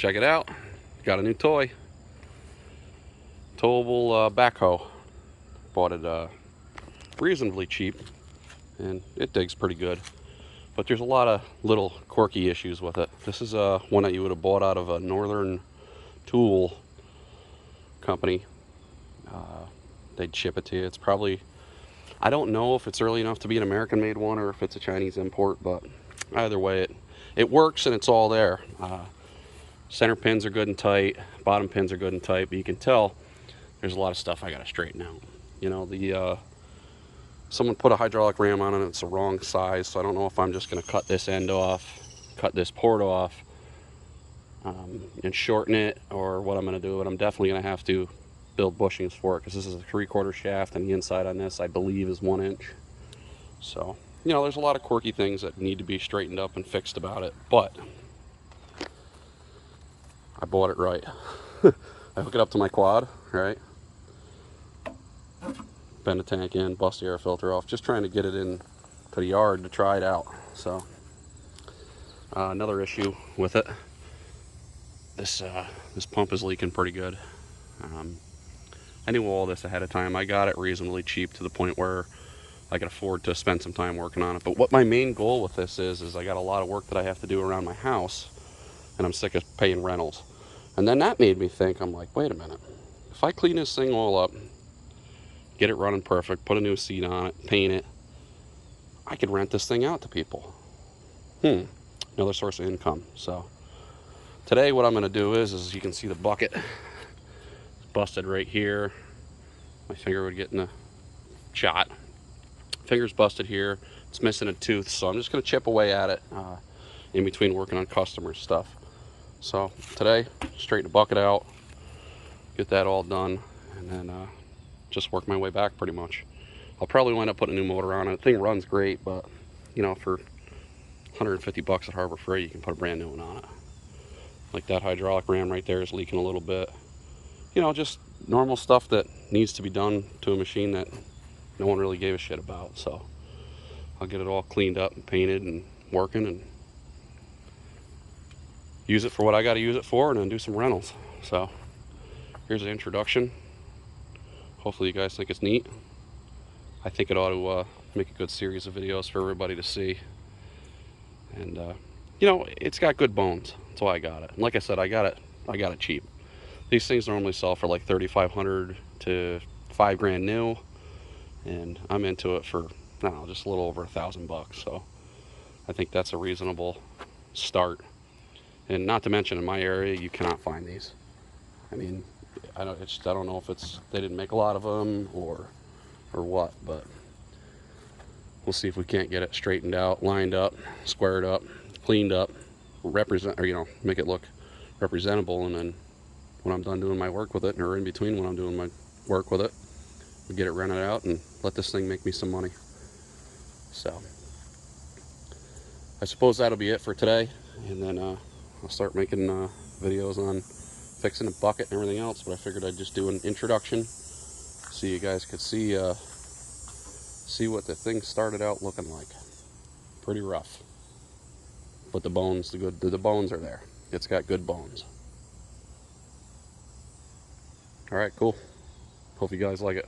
check it out. Got a new toy. Towable backhoe. Bought it reasonably cheap, and it digs pretty good. But there's a lot of little quirky issues with it. This is one that you would have bought out of a northern tool company. They'd ship it to you. It's probably, I don't know if it's early enough to be an American-made one or if it's a Chinese import, but either way, it works and it's all there. Center pins are good and tight, bottom pins are good and tight, but you can tell there's a lot of stuff I got to straighten out. You know, someone put a hydraulic ram on it, it's the wrong size, so I don't know if I'm just going to cut this end off, cut this port off, and shorten it, or what I'm going to do. But I'm definitely going to have to build bushings for it, because this is a 3/4 shaft, and the inside on this, I believe, is 1 inch. So, you know, there's a lot of quirky things that need to be straightened up and fixed about it, but I bought it right. I hook it up to my quad, right? Bend the tank in, bust the air filter off, just trying to get it in to the yard to try it out. So another issue with it, this pump is leaking pretty good. I knew all this ahead of time. I got it reasonably cheap to the point where I could afford to spend some time working on it. But what my main goal with this is I got a lot of work that I have to do around my house, and I'm sick of paying rentals. And then that made me think, I'm like, wait a minute, if I clean this thing all up, get it running perfect, put a new seat on it, paint it, I could rent this thing out to people. Another source of income. So today what I'm going to do is you can see the bucket busted right here. My finger would get in the shot. Finger's busted here. It's missing a tooth, so I'm just going to chip away at it in between working on customer stuff. So today, straighten the bucket out, get that all done, and then just work my way back pretty much. I'll probably wind up putting a new motor on it. The thing runs great, but you know, for 150 bucks at Harbor Freight, you can put a brand new one on it. Like that hydraulic ram right there is leaking a little bit. You know, just normal stuff that needs to be done to a machine that no one really gave a shit about. So I'll get it all cleaned up and painted and working, and use it for what I got to use it for, and then do some rentals. So here's an introduction. Hopefully you guys think it's neat. I think it ought to make a good series of videos for everybody to see. And you know, it's got good bones. That's why I got it. And like I said, I got it cheap. These things normally sell for like $3,500 to $5,000 new, and I'm into it for, I don't know, just a little over $1,000. So I think that's a reasonable start. And not to mention, in my area, you cannot find these. I mean, I don't know if it's they didn't make a lot of them or what, but we'll see if we can't get it straightened out, lined up, squared up, cleaned up, make it look representable. And then when I'm done doing my work with it, or in between when I'm doing my work with it, we get it rented out and let this thing make me some money. So I suppose that'll be it for today, and then I'll start making videos on fixing the bucket and everything else. But I figured I'd just do an introduction so you guys could see what the thing started out looking like. Pretty rough, but the bones, the bones are there. It's got good bones. All right, cool. Hope you guys like it.